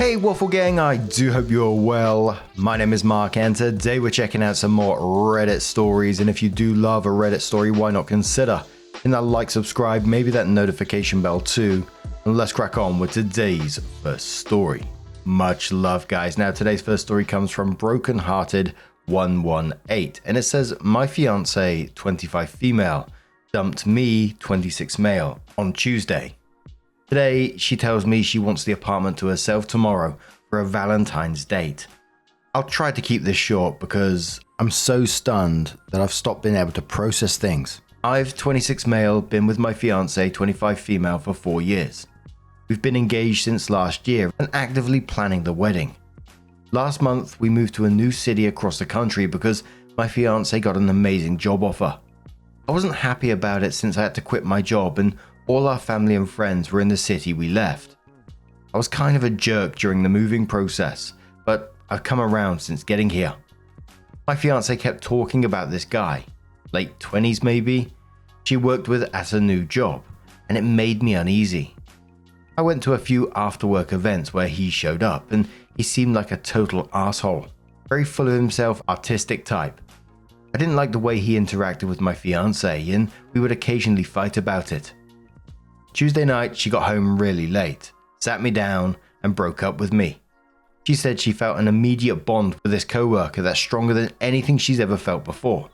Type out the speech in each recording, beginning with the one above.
Hey Waffle Gang, I do hope you're well. My name is Mark and today we're checking out some more Reddit stories, and if you do love a Reddit story, why not consider hitting that like, subscribe, maybe that notification bell too, and let's crack on with today's first story. Much love guys. Now today's first story comes from Brokenhearted 118 and it says, my fiance, 25 female, dumped me, 26 male, on Tuesday. Today, she tells me she wants the apartment to herself tomorrow for a Valentine's date. I'll try to keep this short because I'm so stunned that I've stopped being able to process things. I've, 26 male, been with my fiance, 25 female, for 4 years. We've been engaged since last year and actively planning the wedding. Last month, we moved to a new city across the country because my fiance got an amazing job offer. I wasn't happy about it since I had to quit my job and all our family and friends were in the city we left. I was kind of a jerk during the moving process, but I've come around since getting here. My fiance kept talking about this guy, late 20s maybe, she worked with at a new job, and it made me uneasy. I went to a few after-work events where he showed up, and he seemed like a total asshole, very full of himself, artistic type. I didn't like the way he interacted with my fiance, and we would occasionally fight about it. Tuesday night, she got home really late, sat me down, and broke up with me. She said she felt an immediate bond with this co-worker that's stronger than anything she's ever felt before.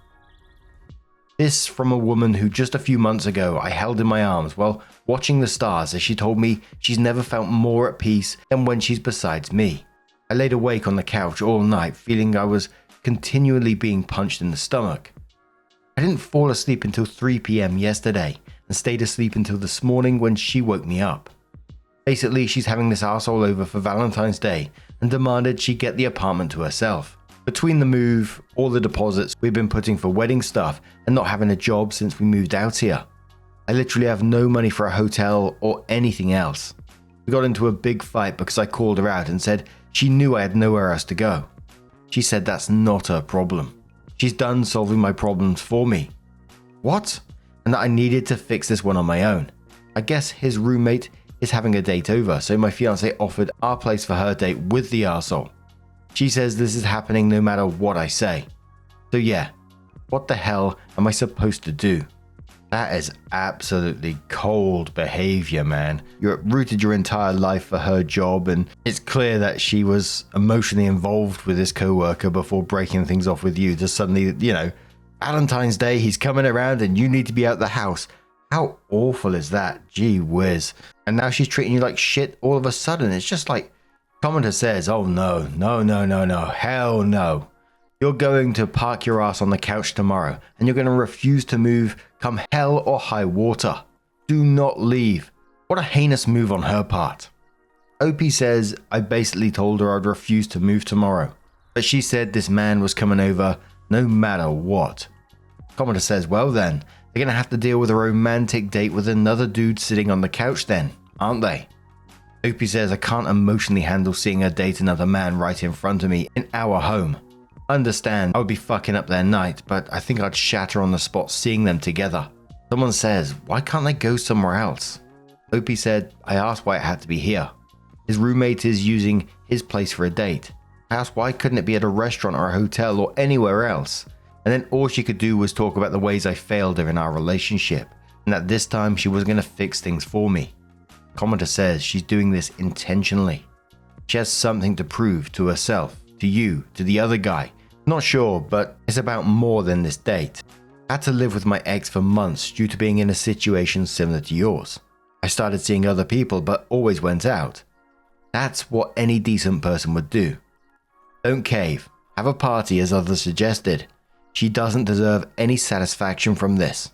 This from a woman who just a few months ago I held in my arms while watching the stars, as she told me she's never felt more at peace than when she's besides me. I laid awake on the couch all night feeling I was continually being punched in the stomach. I didn't fall asleep until 3 p.m. yesterday and stayed asleep until this morning when she woke me up. Basically, she's having this arsehole over for Valentine's Day and demanded she get the apartment to herself. Between the move, all the deposits we've been putting for wedding stuff, and not having a job since we moved out here, I literally have no money for a hotel or anything else. We got into a big fight because I called her out and said she knew I had nowhere else to go. She said that's not her problem. She's done solving my problems for me. What? And that I needed to fix this one on my own. I guess his roommate is having a date over, so my fiance offered our place for her date with the arsehole. She says this is happening no matter what I say. So yeah, what the hell am I supposed to do? That is absolutely cold behavior, man. You're rooted your entire life for her job, and it's clear that she was emotionally involved with this co-worker before breaking things off with you. Just suddenly, Valentine's Day, he's coming around and you need to be out the house. How awful is that? Gee whiz. And now she's treating you like shit all of a sudden. It's just like, commenter says, oh no, hell no. You're going to park your ass on the couch tomorrow and you're going to refuse to move come hell or high water. Do not leave. What a heinous move on her part. OP says, I basically told her I'd refuse to move tomorrow, but she said this man was coming over no matter what. Commenter says, well then, they're going to have to deal with a romantic date with another dude sitting on the couch then, aren't they? OP says, I can't emotionally handle seeing her date another man right in front of me in our home. Understand, I would be fucking up their night, but I think I'd shatter on the spot seeing them together. Someone says, why can't they go somewhere else? OP said, I asked why it had to be here. His roommate is using his place for a date. I asked why couldn't it be at a restaurant or a hotel or anywhere else? And then all she could do was talk about the ways I failed her in our relationship, and that this time she was going to fix things for me. Commenter says she's doing this intentionally. She has something to prove to herself, to you, to the other guy. Not sure, but it's about more than this date. I had to live with my ex for months due to being in a situation similar to yours. I started seeing other people but always went out. That's what any decent person would do. Don't cave. Have a party as others suggested. She doesn't deserve any satisfaction from this.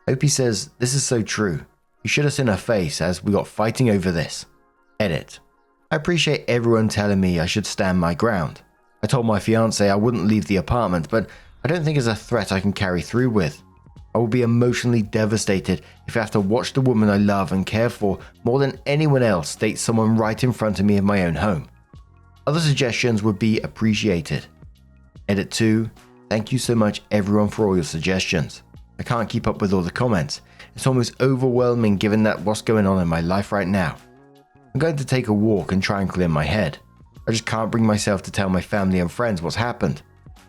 OP says, this is so true. You should have seen her face as we got fighting over this. Edit. I appreciate everyone telling me I should stand my ground. I told my fiance I wouldn't leave the apartment, but I don't think it's a threat I can carry through with. I will be emotionally devastated if I have to watch the woman I love and care for more than anyone else date someone right in front of me in my own home. Other suggestions would be appreciated. Edit 2. Thank you so much everyone for all your suggestions. I can't keep up with all the comments. It's almost overwhelming given that what's going on in my life right now. I'm going to take a walk and try and clear my head. I just can't bring myself to tell my family and friends what's happened.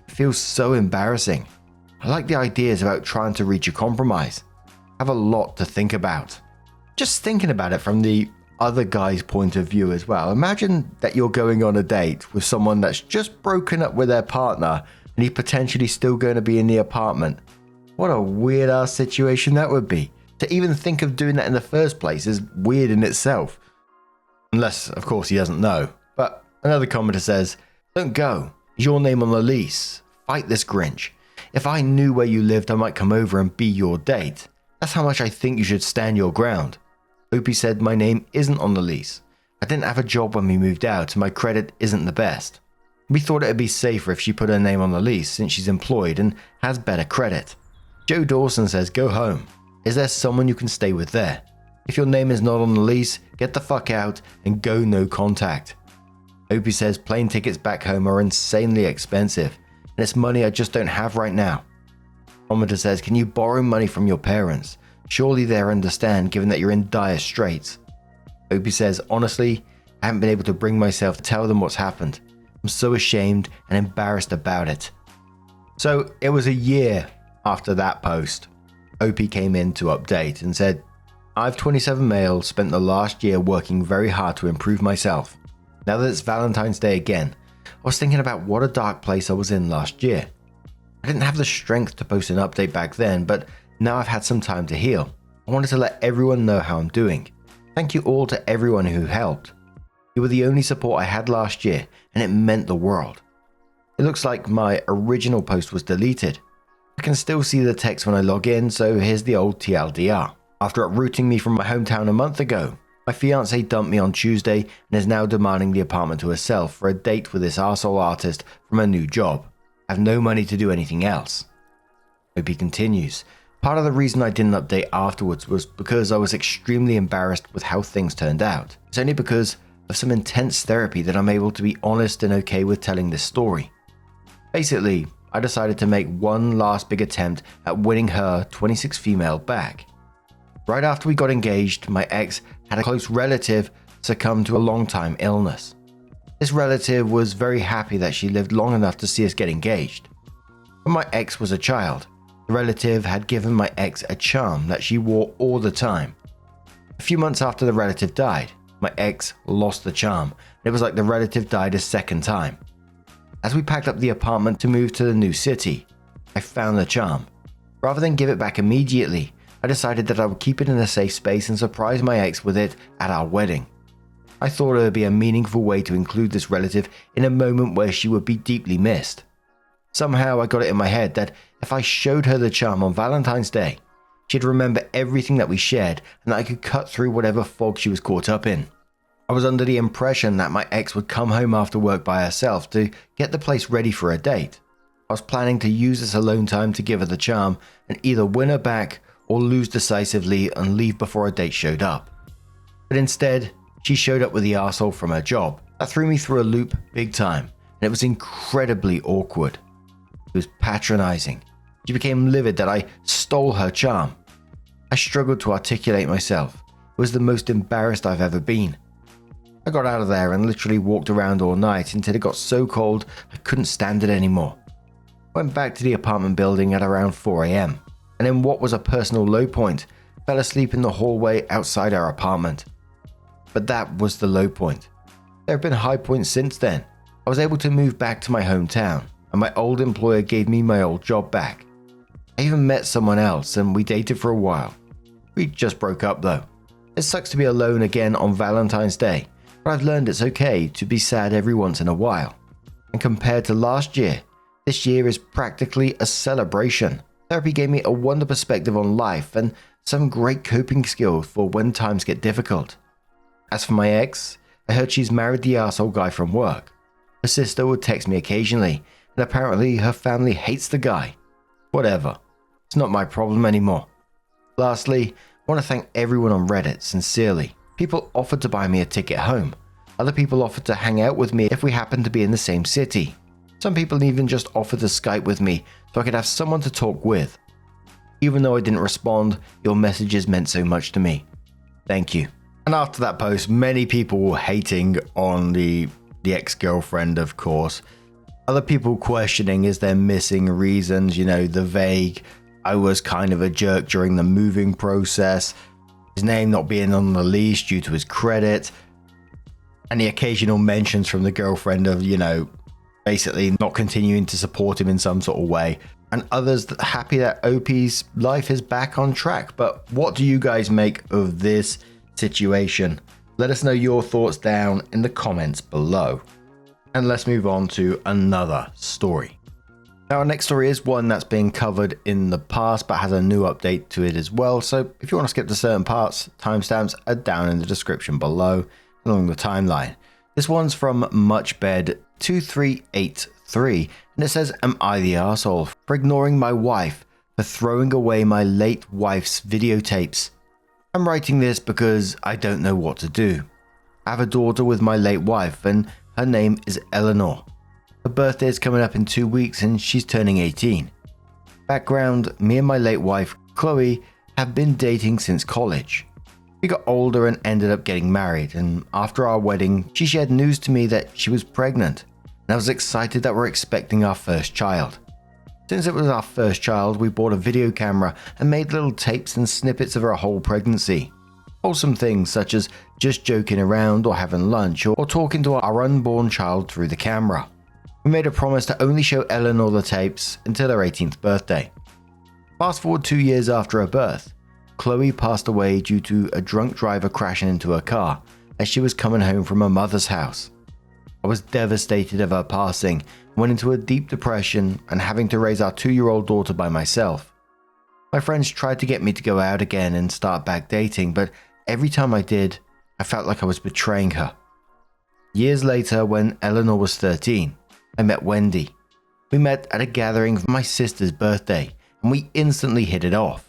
It feels so embarrassing. I like the ideas about trying to reach a compromise. I have a lot to think about. Just thinking about it from the other guy's point of view as well. Imagine that you're going on a date with someone that's just broken up with their partner and he's potentially still going to be in the apartment. What a weird ass situation that would be. To even think of doing that in the first place is weird in itself. Unless, of course, he doesn't know. But another commenter says, "Don't go. It's your name on the lease. Fight this Grinch. If I knew where you lived, I might come over and be your date. That's how much I think you should stand your ground." Opie said, "My name isn't on the lease. I didn't have a job when we moved out and my credit isn't the best. We thought it would be safer if she put her name on the lease since she's employed and has better credit." Joe Dawson says, "Go home. Is there someone you can stay with there? If your name is not on the lease, get the fuck out and go no contact." Opie says, "Plane tickets back home are insanely expensive and it's money I just don't have right now." Commenter says, "Can you borrow money from your parents? Surely they'll understand given that you're in dire straits." Opie says, "Honestly, I haven't been able to bring myself to tell them what's happened. I'm so ashamed and embarrassed about it." So it was a year after that post. Opie came in to update and said, "I've 27 male, spent the last year working very hard to improve myself. Now that it's Valentine's Day again, I was thinking about what a dark place I was in last year. I didn't have the strength to post an update back then, but now I've had some time to heal. I wanted to let everyone know how I'm doing. Thank you all to everyone who helped. You were the only support I had last year, and it meant the world." It looks like my original post was deleted. I can still see the text when I log in, so here's the old TLDR. After uprooting me from my hometown a month ago, my fiance dumped me on Tuesday and is now demanding the apartment to herself for a date with this arsehole artist from a new job. I have no money to do anything else. Opie continues, "Part of the reason I didn't update afterwards was because I was extremely embarrassed with how things turned out. It's only because of some intense therapy that I'm able to be honest and okay with telling this story. Basically, I decided to make one last big attempt at winning her 26 female back. Right after we got engaged, my ex had a close relative succumb to a long-time illness. This relative was very happy that she lived long enough to see us get engaged. When my ex was a child, the relative had given my ex a charm that she wore all the time. A few months after the relative died, my ex lost the charm, and it was like the relative died a second time. As we packed up the apartment to move to the new city, I found the charm. Rather than give it back immediately, I decided that I would keep it in a safe space and surprise my ex with it at our wedding. I thought it would be a meaningful way to include this relative in a moment where she would be deeply missed. Somehow I got it in my head that if I showed her the charm on Valentine's Day, she'd remember everything that we shared and that I could cut through whatever fog she was caught up in. I was under the impression that my ex would come home after work by herself to get the place ready for a date. I was planning to use this alone time to give her the charm and either win her back or lose decisively and leave before a date showed up. But instead, she showed up with the arsehole from her job. That threw me through a loop big time, and it was incredibly awkward. It was patronizing. She became livid that I stole her charm. I struggled to articulate myself. It was the most embarrassed I've ever been. I got out of there and literally walked around all night until it got so cold I couldn't stand it anymore. Went back to the apartment building at around 4 AM, and in what was a personal low point, fell asleep in the hallway outside our apartment. But that was the low point. There have been high points since then. I was able to move back to my hometown, and my old employer gave me my old job back. I even met someone else and we dated for a while. We just broke up though. It sucks to be alone again on Valentine's Day, but I've learned it's okay to be sad every once in a while. And compared to last year, this year is practically a celebration. Therapy gave me a wonder perspective on life and some great coping skills for when times get difficult. As for my ex, I heard she's married the arsehole guy from work. Her sister would text me occasionally, and apparently her family hates the guy. Whatever. It's not my problem anymore. Lastly, I want to thank everyone on Reddit sincerely. People offered to buy me a ticket home. Other people offered to hang out with me if we happened to be in the same city. Some people even just offered to Skype with me so I could have someone to talk with. Even though I didn't respond, your messages meant so much to me. Thank you. And after that post, many people were hating on the ex-girlfriend, of course. Other people questioning, is there missing reasons? You know, the vague, I was kind of a jerk during the moving process, his name not being on the lease due to his credit, and the occasional mentions from the girlfriend of, you know, basically not continuing to support him in some sort of way. And others happy that OP's life is back on track. But what do you guys make of this situation? Let us know your thoughts down in the comments below. And let's move on to another story. Now, our next story is one that's been covered in the past but has a new update to it as well. So if you want to skip to certain parts, timestamps are down in the description below along the timeline. This one's from Muchbed2383 and it says, am I the arsehole for ignoring my wife for throwing away my late wife's videotapes? I'm writing this because I don't know what to do. I have a daughter with my late wife and her name is Eleanor. Her birthday is coming up in 2 weeks and she's turning 18. Background, me and my late wife, Chloe, have been dating since college. We got older and ended up getting married, and after our wedding, she shared news to me that she was pregnant, and I was excited that we're expecting our first child. Since it was our first child, we bought a video camera and made little tapes and snippets of our whole pregnancy. Wholesome things such as just joking around or having lunch or talking to our unborn child through the camera. We made a promise to only show Eleanor the tapes until her 18th birthday. Fast forward 2 years after her birth, Chloe passed away due to a drunk driver crashing into her car as she was coming home from her mother's house. I was devastated of her passing, went into a deep depression and having to raise our 2-year-old daughter by myself. My friends tried to get me to go out again and start back dating, but every time I did, I felt like I was betraying her. Years later, when Eleanor was 13, I met Wendy. We met at a gathering for my sister's birthday, and we instantly hit it off.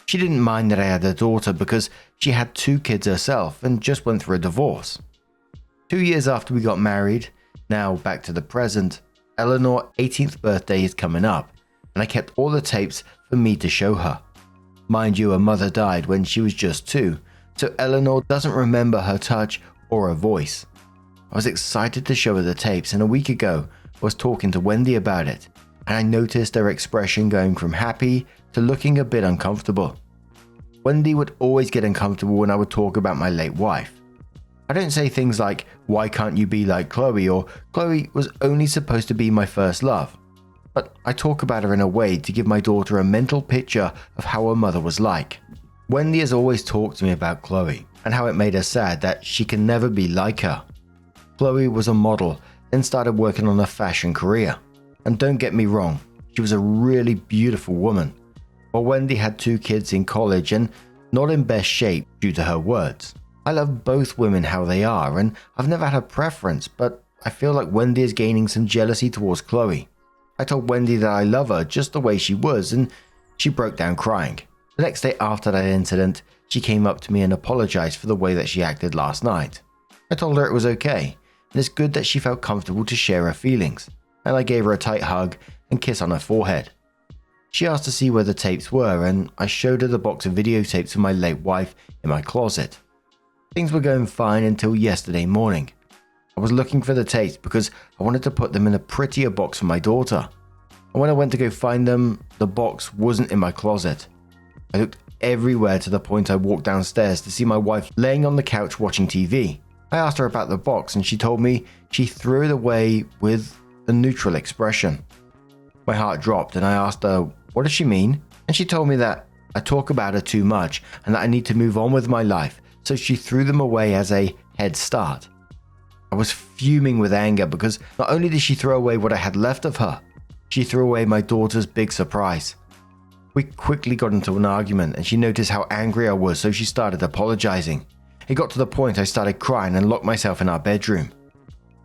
She didn't mind that I had a daughter because she had 2 kids herself and just went through a divorce. 2 years after we got married, now back to the present, Eleanor's 18th birthday is coming up, and I kept all the tapes for me to show her. Mind you, her mother died when she was just 2, so Eleanor doesn't remember her touch or her voice. I was excited to show her the tapes, and a week ago I was talking to Wendy about it, and I noticed her expression going from happy to looking a bit uncomfortable. Wendy would always get uncomfortable when I would talk about my late wife. I don't say things like, why can't you be like Chloe, or Chloe was only supposed to be my first love. But I talk about her in a way to give my daughter a mental picture of how her mother was like. Wendy has always talked to me about Chloe, and how it made her sad that she can never be like her. Chloe was a model, then started working on a fashion career. And don't get me wrong, she was a really beautiful woman. While Wendy had 2 kids in college and not in best shape due to her words. I love both women how they are, and I've never had a preference, but I feel like Wendy is gaining some jealousy towards Chloe. I told Wendy that I love her just the way she was, and she broke down crying. The next day after that incident, she came up to me and apologized for the way that she acted last night. I told her it was okay, and it's good that she felt comfortable to share her feelings, and I gave her a tight hug and kiss on her forehead. She asked to see where the tapes were, and I showed her the box of videotapes of my late wife in my closet. Things were going fine until yesterday morning. I was looking for the tapes because I wanted to put them in a prettier box for my daughter. And when I went to go find them, the box wasn't in my closet. I looked everywhere to the point I walked downstairs to see my wife laying on the couch watching TV. I asked her about the box and she told me she threw it away with a neutral expression. My heart dropped and I asked her, what does she mean? And she told me that I talk about her too much and that I need to move on with my life, so she threw them away as a head start. I was fuming with anger because not only did she throw away what I had left of her, she threw away my daughter's big surprise. We quickly got into an argument and she noticed how angry I was, so she started apologizing. It got to the point I started crying and locked myself in our bedroom.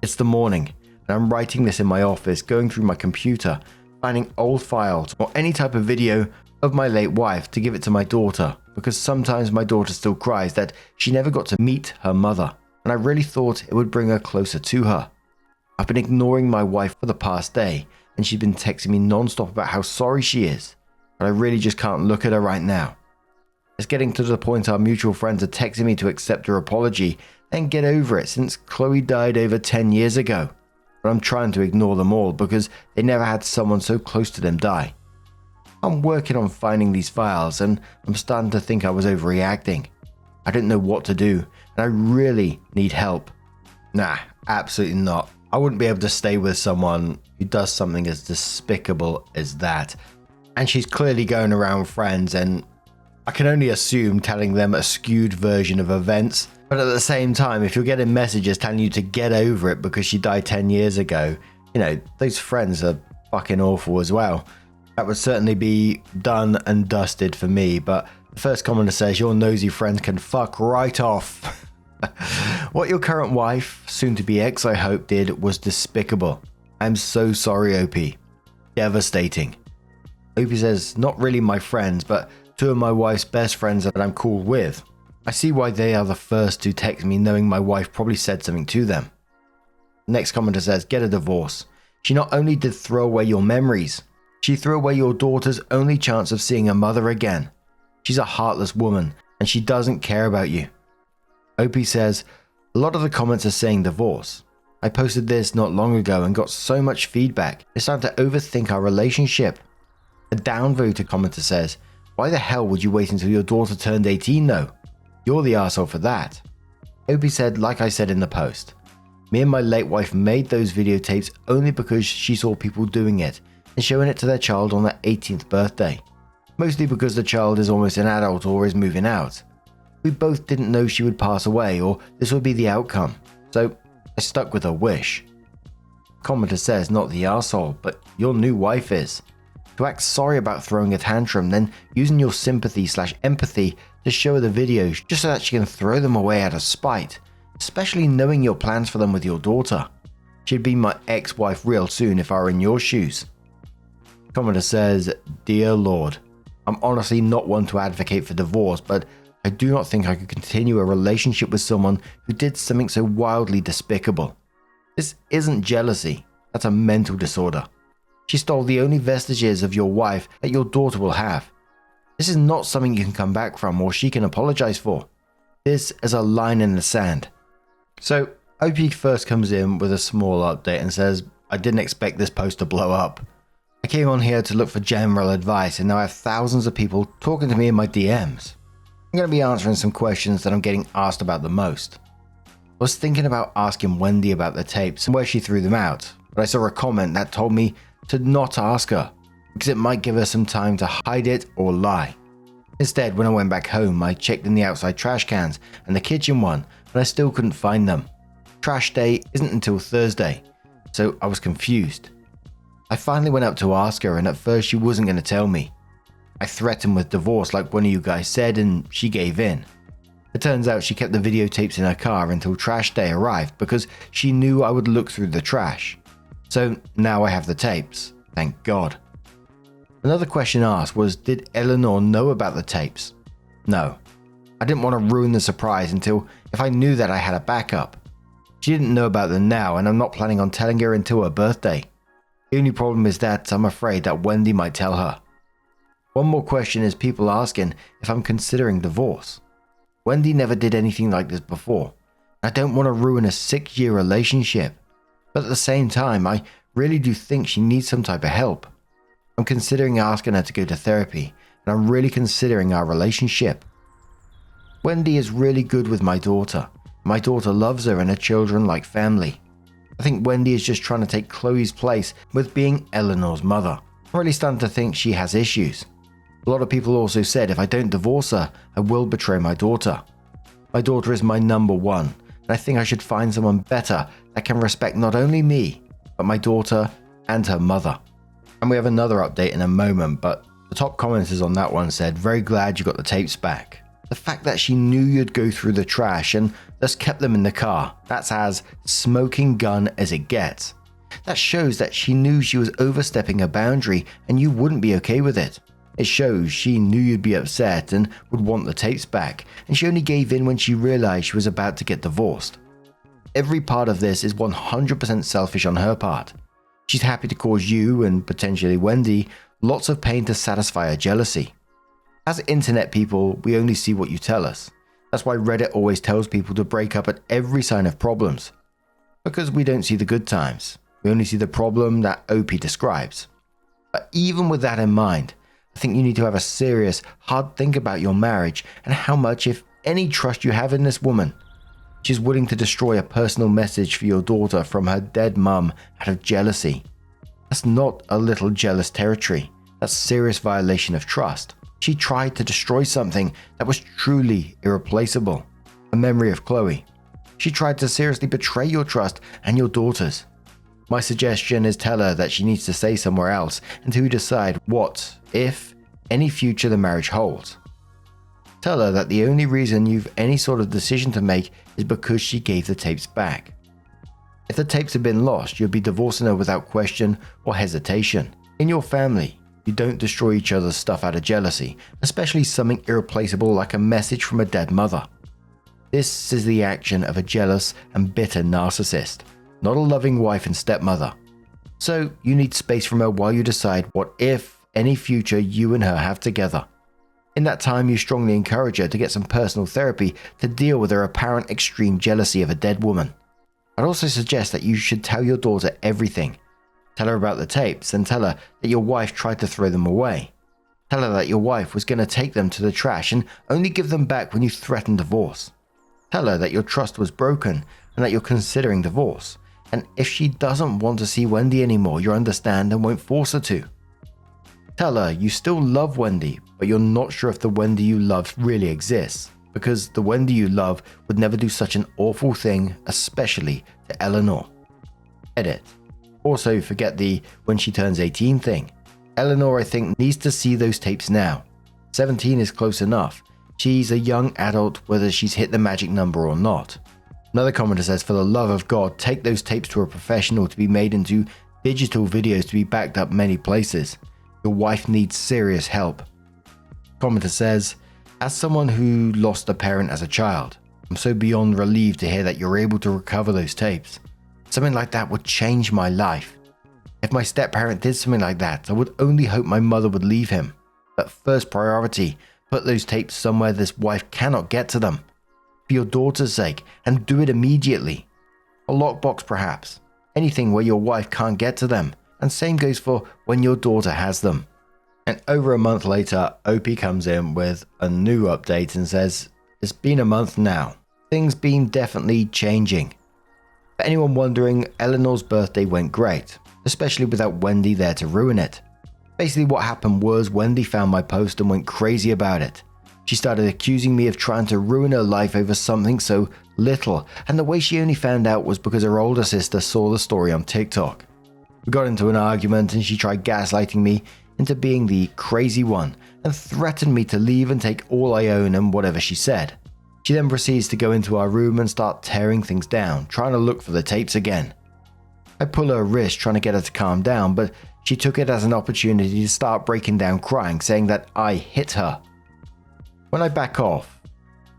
It's the morning and I'm writing this in my office, going through my computer, finding old files or any type of video of my late wife to give it to my daughter, because sometimes my daughter still cries that she never got to meet her mother, and I really thought it would bring her closer to her. I've been ignoring my wife for the past day, and she's been texting me non-stop about how sorry she is, but I really just can't look at her right now. It's getting to the point our mutual friends are texting me to accept her apology and get over it since Chloe died over 10 years ago. But I'm trying to ignore them all because they never had someone so close to them die. I'm working on finding these files and I'm starting to think I was overreacting. I don't know what to do and I really need help. Nah, absolutely not. I wouldn't be able to stay with someone who does something as despicable as that. And she's clearly going around friends, and I can only assume telling them a skewed version of events. But at the same time, if you're getting messages telling you to get over it because she died 10 years ago, those friends are fucking awful as well. That would certainly be done and dusted for me. But the first commenter says, your nosy friends can fuck right off. What your current wife, soon to be ex I hope, did was despicable. I'm so sorry, OP. Devastating. OP says, not really my friends, but two of my wife's best friends that I'm cool with. I see why they are the first to text me knowing my wife probably said something to them. Next commenter says, get a divorce. She not only did throw away your memories, she threw away your daughter's only chance of seeing her mother again. She's a heartless woman and she doesn't care about you. OP says, a lot of the comments are saying divorce. I posted this not long ago and got so much feedback. It's starting to overthink our relationship. A downvoter commenter says, why the hell would you wait until your daughter turned 18 though? You're the arsehole for that. OP said, like I said in the post, me and my late wife made those videotapes only because she saw people doing it and showing it to their child on their 18th birthday. Mostly because the child is almost an adult or is moving out. We both didn't know she would pass away or this would be the outcome, so I stuck with her wish. Commenter says, not the arsehole, but your new wife is. To act sorry about throwing a tantrum, then using your sympathy/empathy to show her the videos just so that she can throw them away out of spite, especially knowing your plans for them with your daughter. She'd be my ex-wife real soon if I were in your shoes. Commenter says, dear Lord, I'm honestly not one to advocate for divorce, but I do not think I could continue a relationship with someone who did something so wildly despicable. This isn't jealousy, that's a mental disorder. She stole the only vestiges of your wife that your daughter will have. This is not something you can come back from or she can apologize for. This is a line in the sand. So OP first comes in with a small update and says, I didn't expect this post to blow up. I came on here to look for general advice and now I have thousands of people talking to me in my DMs. I'm going to be answering some questions that I'm getting asked about the most. I was thinking about asking Wendy about the tapes and where she threw them out, but I saw a comment that told me to not ask her because it might give her some time to hide it or lie. Instead, when I went back home, I checked in the outside trash cans and the kitchen one, but I still couldn't find them. Trash day isn't until Thursday, so I was confused. I finally went up to ask her and at first she wasn't going to tell me. I threatened with divorce like one of you guys said and she gave in. It turns out she kept the videotapes in her car until trash day arrived because she knew I would look through the trash. So now I have the tapes, thank God. Another question asked was, did Eleanor know about the tapes? No. I didn't want to ruin the surprise until if I knew that I had a backup. She didn't know about them now and I'm not planning on telling her until her birthday. The only problem is that I'm afraid that Wendy might tell her. One more question is people asking if I'm considering divorce. Wendy never did anything like this before. I don't want to ruin a 6-year relationship. But at the same time, I really do think she needs some type of help. I'm considering asking her to go to therapy, and I'm really considering our relationship. Wendy is really good with my daughter. My daughter loves her and her children like family. I think Wendy is just trying to take Chloe's place with being Eleanor's mother. I'm really starting to think she has issues. A lot of people also said if I don't divorce her, I will betray my daughter. My daughter is my number one, and I think I should find someone better that can respect not only me, but my daughter and her mother. And we have another update in a moment, but the top commenters on that one said, very glad you got the tapes back. The fact that she knew you'd go through the trash and thus kept them in the car, that's as smoking gun as it gets. That shows that she knew she was overstepping a boundary and you wouldn't be okay with it. It shows she knew you'd be upset and would want the tapes back, and she only gave in when she realized she was about to get divorced. Every part of this is 100% selfish on her part. She's happy to cause you, and potentially Wendy, lots of pain to satisfy her jealousy. As internet people, we only see what you tell us. That's why Reddit always tells people to break up at every sign of problems. Because we don't see the good times. We only see the problem that OP describes. But even with that in mind, I think you need to have a serious, hard think about your marriage and how much, if any, trust you have in this woman. She's willing to destroy a personal message for your daughter from her dead mum out of jealousy. That's not a little jealous territory. That's serious violation of trust. She tried to destroy something that was truly irreplaceable. A memory of Chloe. She tried to seriously betray your trust and your daughter's. My suggestion is tell her that she needs to stay somewhere else until you decide what, if, any future the marriage holds. Tell her that the only reason you've any sort of decision to make is because she gave the tapes back. If the tapes had been lost, you'd be divorcing her without question or hesitation. In your family, you don't destroy each other's stuff out of jealousy, especially something irreplaceable like a message from a dead mother. This is the action of a jealous and bitter narcissist, not a loving wife and stepmother. So you need space from her while you decide what, if, any future you and her have together. In that time, you strongly encourage her to get some personal therapy to deal with her apparent extreme jealousy of a dead woman. I'd also suggest that you should tell your daughter everything. Tell her about the tapes and tell her that your wife tried to throw them away. Tell her that your wife was going to take them to the trash and only give them back when you threatened divorce. Tell her that your trust was broken and that you're considering divorce. And if she doesn't want to see Wendy anymore, you understand and won't force her to. Tell her you still love Wendy, but you're not sure if the Wendy you love really exists, because the Wendy you love would never do such an awful thing, especially to Eleanor. Edit. Also, forget the when she turns 18 thing. Eleanor, I think, needs to see those tapes now. 17 is close enough. She's a young adult whether she's hit the magic number or not. Another commenter says, for the love of God, take those tapes to a professional to be made into digital videos to be backed up many places. Your wife needs serious help. Commenter says, as someone who lost a parent as a child, I'm so beyond relieved to hear that you're able to recover those tapes. Something like that would change my life. If my step-parent did something like that, I would only hope my mother would leave him. But first priority, put those tapes somewhere this wife cannot get to them. For your daughter's sake, and do it immediately. A lockbox perhaps. Anything where your wife can't get to them. And same goes for when your daughter has them. And over a month later, OP comes in with a new update and says, it's been a month now. Things been definitely changing. For anyone wondering, Eleanor's birthday went great, especially without Wendy there to ruin it. Basically what happened was Wendy found my post and went crazy about it. She started accusing me of trying to ruin her life over something so little, and the way she only found out was because her older sister saw the story on TikTok. We got into an argument and she tried gaslighting me into being the crazy one and threatened me to leave and take all I own and whatever she said. She then proceeds to go into our room and start tearing things down, trying to look for the tapes again. I pull her wrist trying to get her to calm down, but she took it as an opportunity to start breaking down crying, saying that I hit her. When I back off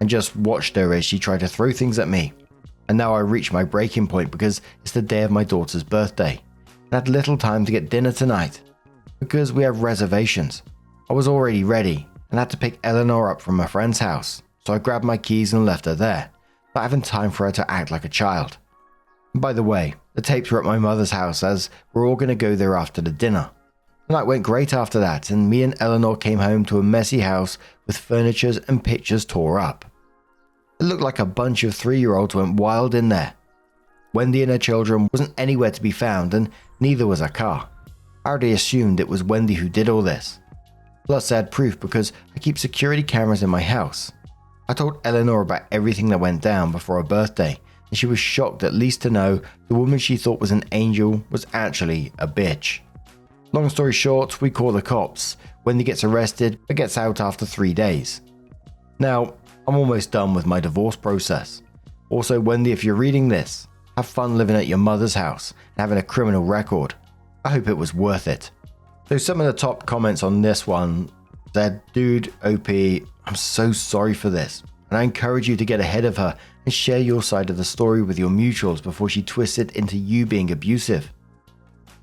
and just watched her as she tried to throw things at me, and now I reach my breaking point because it's the day of my daughter's birthday, and had little time to get dinner tonight, because we have reservations. I was already ready and had to pick Eleanor up from a friend's house, so I grabbed my keys and left her there, not having time for her to act like a child. And by the way, the tapes were at my mother's house as we're all going to go there after the dinner. The night went great after that, and me and Eleanor came home to a messy house with furniture and pictures tore up. It looked like a bunch of 3-year-olds went wild in there. Wendy and her children wasn't anywhere to be found, and neither was her car. I already assumed it was Wendy who did all this. Plus I had proof because I keep security cameras in my house. I told Eleanor about everything that went down before her birthday, and she was shocked at least to know the woman she thought was an angel was actually a bitch. Long story short, we call the cops. Wendy gets arrested, but gets out after 3 days. Now, I'm almost done with my divorce process. Also, Wendy, if you're reading this, have fun living at your mother's house and having a criminal record. I hope it was worth it. So some of the top comments on this one said, dude, OP, I'm so sorry for this, and I encourage you to get ahead of her and share your side of the story with your mutuals before she twists it into you being abusive.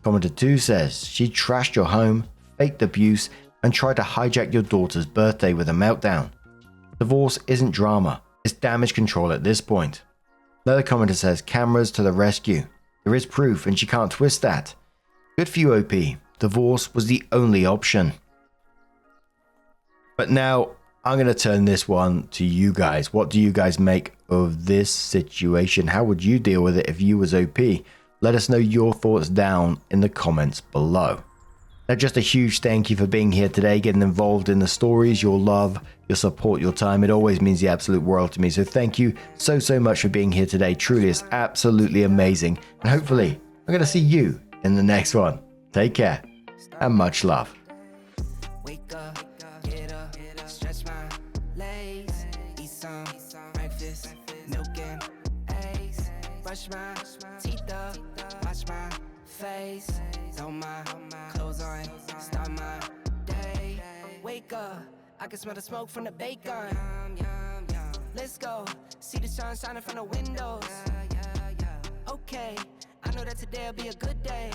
Commenter 2 says, she trashed your home, faked abuse, and try to hijack your daughter's birthday with a meltdown. Divorce isn't drama, it's damage control at this point. Another commenter says, cameras to the rescue. There is proof and she can't twist that. Good for you, OP. Divorce was the only option. But now, I'm going to turn this one to you guys. What do you guys make of this situation? How would you deal with it if you was OP? Let us know your thoughts down in the comments below. Now, just a huge thank you for being here today, getting involved in the stories, your love, your support, your time. It always means the absolute world to me. So thank you so much for being here today. Truly, it's absolutely amazing. And hopefully, I'm going to see you in the next one. Take care and much love. Wake up, get up, stretch my legs, eat some breakfast, milk and eggs, brush my teeth up, wash my face, throw my clothes on, start my day. Wake up, I can smell the smoke from the bacon. Let's go, see the sun shining from the windows. Okay, I know that today'll be a good day.